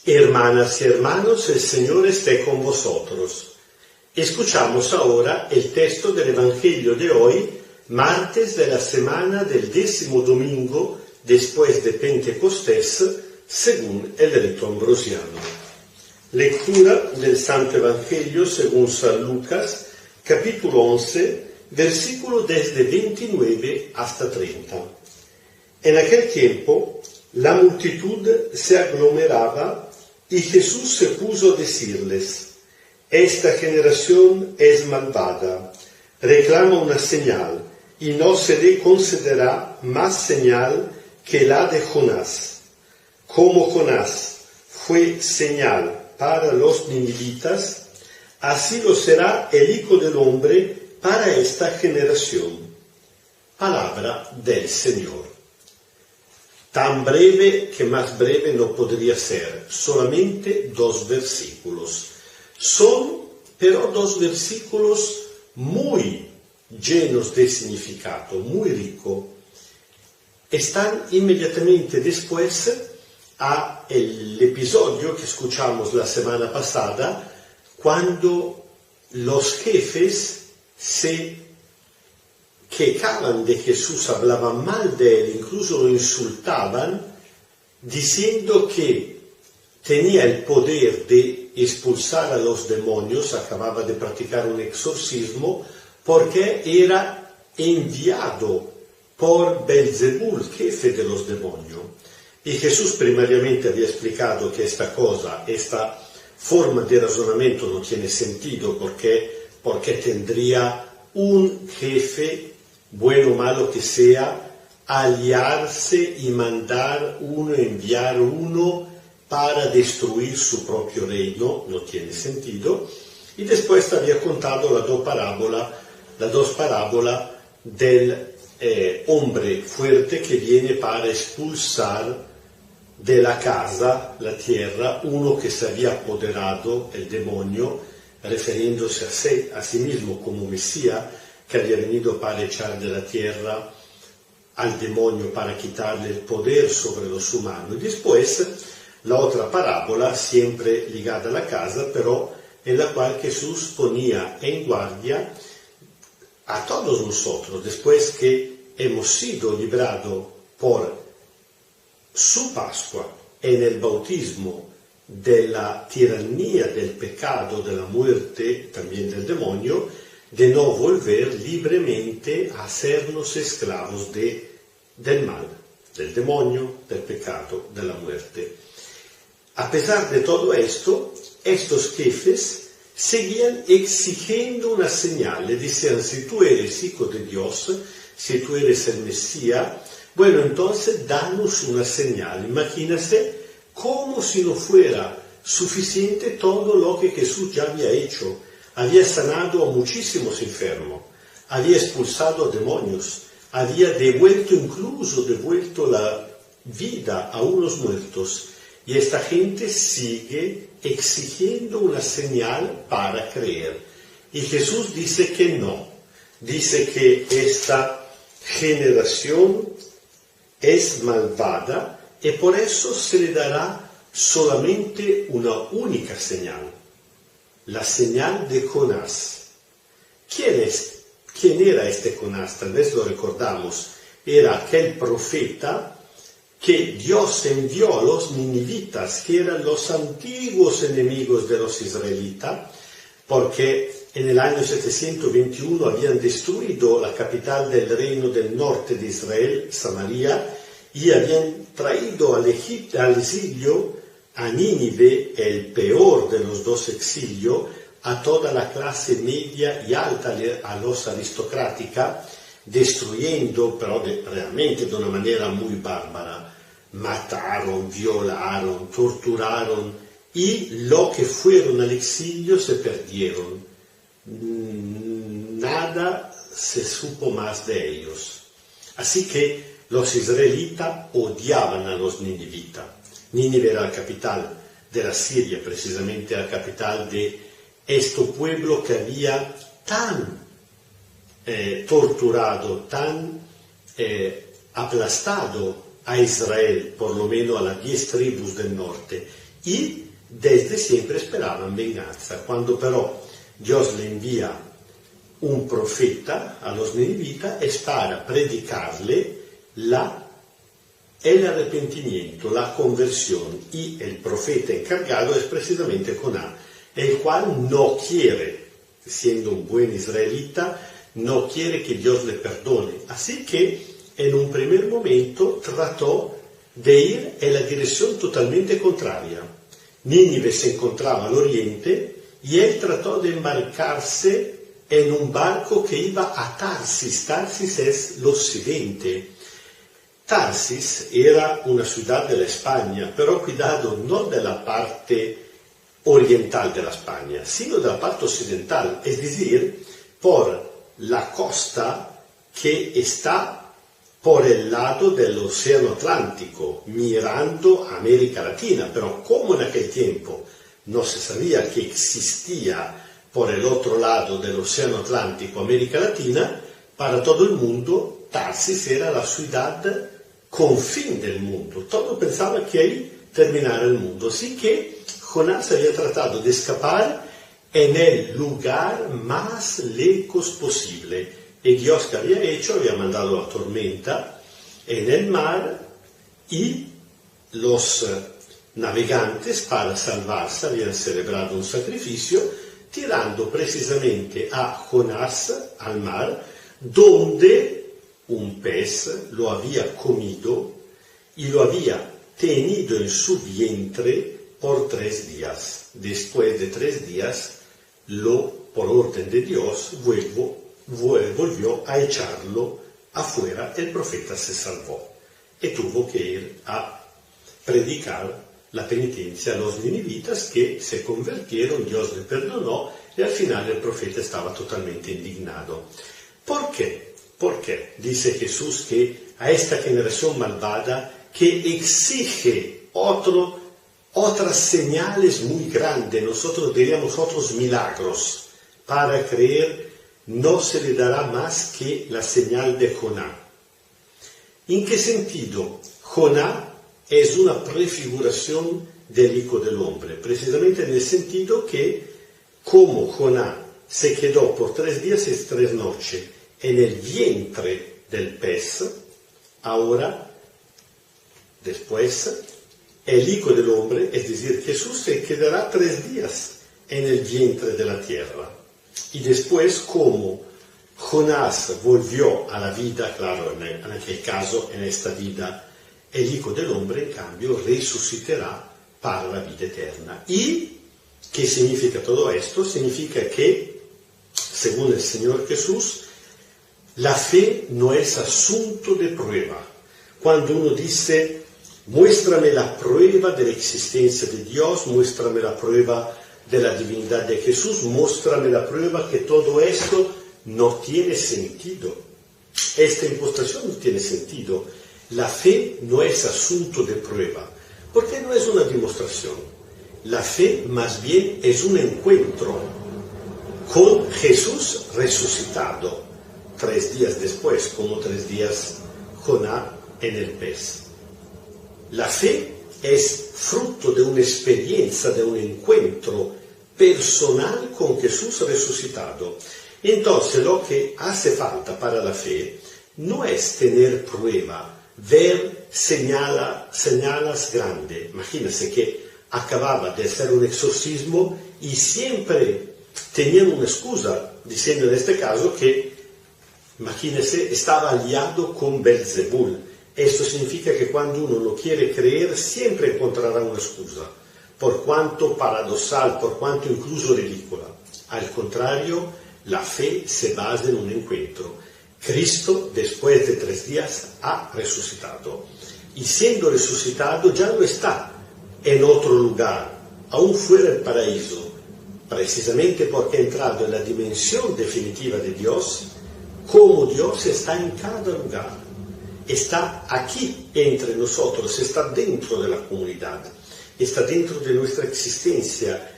Hermanas y hermanos, el Señor esté con vosotros. Escuchamos ahora el texto del Evangelio de hoy, martes de la semana del 10º domingo después de Pentecostés, según el rito ambrosiano. Lectura del Santo Evangelio según San Lucas, capítulo 11, versículo desde 29 hasta 30. En aquel tiempo, la multitud se aglomeraba y Jesús se puso a decirles: esta generación es malvada, reclama una señal, y no se le concederá más señal que la de Jonás. Como Jonás fue señal para los ninivitas, así lo será el Hijo del Hombre para esta generación. Palabra del Señor. Tan breve que más breve no podría ser, solamente 2 versículos. Son, pero 2 versículos muy llenos de significado, muy rico. Están inmediatamente después al episodio que escuchamos la semana pasada, cuando los jefes se quejaban de Jesús, hablaban mal de él, incluso lo insultaban, diciendo que tenía el poder de expulsar a los demonios, acababa de practicar un exorcismo, porque era enviado por Belzebul, jefe de los demonios. Y Jesús primariamente había explicado que esta forma de razonamiento no tiene sentido, porque tendría un jefe, bueno o malo que sea, aliarse y enviar uno para destruir su propio reino, no tiene sentido. Y después había contado las dos parábolas del hombre fuerte que viene para expulsar de la casa, la tierra, uno que se había apoderado, el demonio, refiriéndose a sí mismo como Mesías, que había venido para echar de la tierra al demonio, para quitarle el poder sobre los humanos. Y después la otra parábola, siempre ligada a la casa, pero en la cual Jesús ponía en guardia a todos nosotros, después que hemos sido librados por su Pascua en el bautismo de la tiranía del pecado, de la muerte, también del demonio, de no volver libremente a hacernos esclavos del mal, del demonio, del pecado, de la muerte. A pesar de todo esto, estos jefes seguían exigiendo una señal. Le decían: si tú eres hijo de Dios, si tú eres el Mesías, bueno, entonces danos una señal. Imagínate como si no fuera suficiente todo lo que Jesús ya había hecho. Había sanado a muchísimos enfermos, había expulsado a demonios, había devuelto la vida a unos muertos. Y esta gente sigue exigiendo una señal para creer. Y Jesús dice que no. Dice que esta generación es malvada y por eso se le dará solamente una única señal. La señal de Jonás. ¿Quién era este Jonás? Tal vez lo recordamos. Era aquel profeta que Dios envió a los ninivitas, que eran los antiguos enemigos de los israelitas, porque en el año 721 habían destruido la capital del reino del norte de Israel, Samaria, y habían traído al exilio a Nínive, el peor de los 2 exilios, a toda la clase media y alta, a los aristocrática, destruyendo, pero realmente de una manera muy bárbara. Mataron, violaron, torturaron, y lo que fueron al exilio se perdieron. Nada se supo más de ellos. Así que los israelitas odiaban a los ninivitas. Nínive era la capital de la Siria, precisamente la capital de este pueblo que había tan torturado, tan aplastado a Israel, por lo menos a las 10 tribus del norte, y desde siempre esperaban venganza. Cuando pero Dios le envía un profeta a los ninivitas es para predicarle el arrepentimiento, la conversión, y el profeta encargado es precisamente Jonás, el cual no quiere, siendo un buen israelita, no quiere que Dios le perdone. Así que en un primer momento trató de ir en la dirección totalmente contraria. Nínive se encontraba al oriente y él trató de embarcarse en un barco que iba a Tarsis. Tarsis es el occidente. Tarsis era una ciudad de la España, pero cuidado, no de la parte oriental de la España, sino de la parte occidental, es decir, por la costa que está por el lado del Océano Atlántico, mirando a América Latina. Pero como en aquel tiempo no se sabía que existía por el otro lado del Océano Atlántico América Latina, para todo el mundo Tarsis era la ciudad confín del mundo. Todo pensaba que ahí terminara el mundo. Así que Jonás había tratado de escapar en el lugar más lejos posible. Y Dios, que había hecho, había mandado la tormenta en el mar, y los navegantes, para salvarse, habían celebrado un sacrificio tirando precisamente a Jonás al mar, donde un pez lo había comido y lo había tenido en su vientre por 3 días. Después de 3 días, por orden de Dios, volvió a echarlo afuera. El profeta se salvó y tuvo que ir a predicar la penitencia a los ninivitas, que se convirtieron, Dios le perdonó, y al final el profeta estaba totalmente indignado. ¿Por qué? Porque dice Jesús que a esta generación malvada, que exige otras señales muy grandes, nosotros diríamos otros milagros, para creer, no se le dará más que la señal de Jonás. ¿En qué sentido? Jonás es una prefiguración del Hijo del Hombre, precisamente en el sentido que, como Jonás se quedó por 3 días y 3 noches en el vientre del pez, ahora, después, el Hijo del Hombre, es decir, Jesús, se quedará 3 días en el vientre de la tierra. Y después, como Jonás volvió a la vida, claro, en aquel caso, en esta vida, el Hijo del Hombre, en cambio, resucitará para la vida eterna. ¿Y qué significa todo esto? Significa que, según el Señor Jesús, la fe no es asunto de prueba. Cuando uno dice, muéstrame la prueba de la existencia de Dios, muéstrame la prueba de la divinidad de Jesús, muéstrame la prueba que todo esto no tiene sentido. Esta impostación no tiene sentido. La fe no es asunto de prueba, porque no es una demostración. La fe más bien es un encuentro con Jesús resucitado 3 días después, como 3 días Jonás en el pez. La fe es fruto de una experiencia, de un encuentro personal con Jesús resucitado. Entonces, lo que hace falta para la fe no es tener prueba, ver señales grandes. Imagínense que acababa de hacer un exorcismo y siempre tenían una excusa, diciendo en este caso que, imagínense, estaba aliado con Belzebul. Esto significa que cuando uno no quiere creer, siempre encontrará una excusa, por cuanto paradoxal, por cuanto incluso ridícula. Al contrario, la fe se basa en un encuentro. Cristo, después de 3 días, ha resucitado. Y siendo resucitado, ya no está en otro lugar, aún fuera del paraíso, precisamente porque ha entrado en la dimensión definitiva de Dios. Como Dios está en cada lugar, está aquí entre nosotros, está dentro de la comunidad, está dentro de nuestra existencia,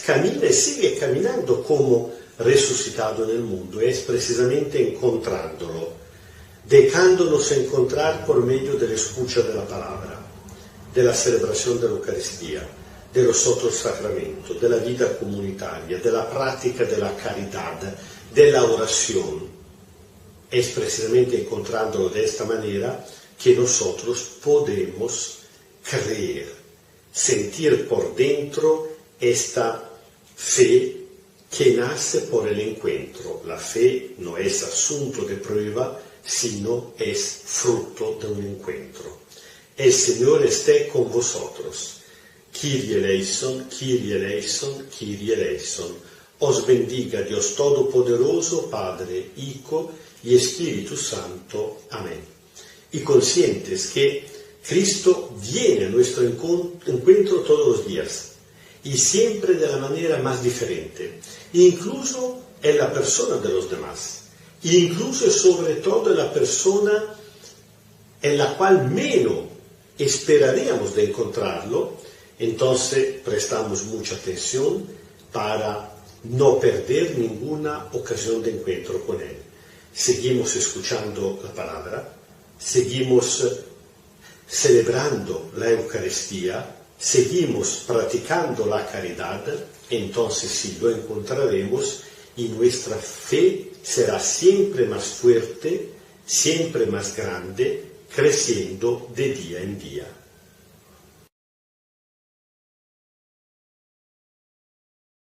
camina y sigue caminando como resucitado en el mundo. Es precisamente encontrándolo, dejándonos encontrar por medio de la escucha de la palabra, de la celebración de la Eucaristía. de los otros sacramentos, de la vida comunitaria, de la práctica de la caridad, de la oración. Es precisamente encontrándolo de esta manera que nosotros podemos creer, sentir por dentro esta fe que nace por el encuentro. La fe no es asunto de prueba, sino es fruto de un encuentro. El Señor esté con vosotros. Kyrie eleison, Kyrie eleison, Kyrie eleison. Os bendiga Dios Todopoderoso, Padre, Hijo y Espíritu Santo. Amén. Y conscientes que Cristo viene a nuestro encuentro todos los días y siempre de la manera más diferente, incluso en la persona de los demás, incluso y sobre todo en la persona en la cual menos esperaríamos de encontrarlo. Entonces prestamos mucha atención para no perder ninguna ocasión de encuentro con Él. Seguimos escuchando la palabra, seguimos celebrando la Eucaristía, seguimos practicando la caridad, entonces sí lo encontraremos y nuestra fe será siempre más fuerte, siempre más grande, creciendo de día en día.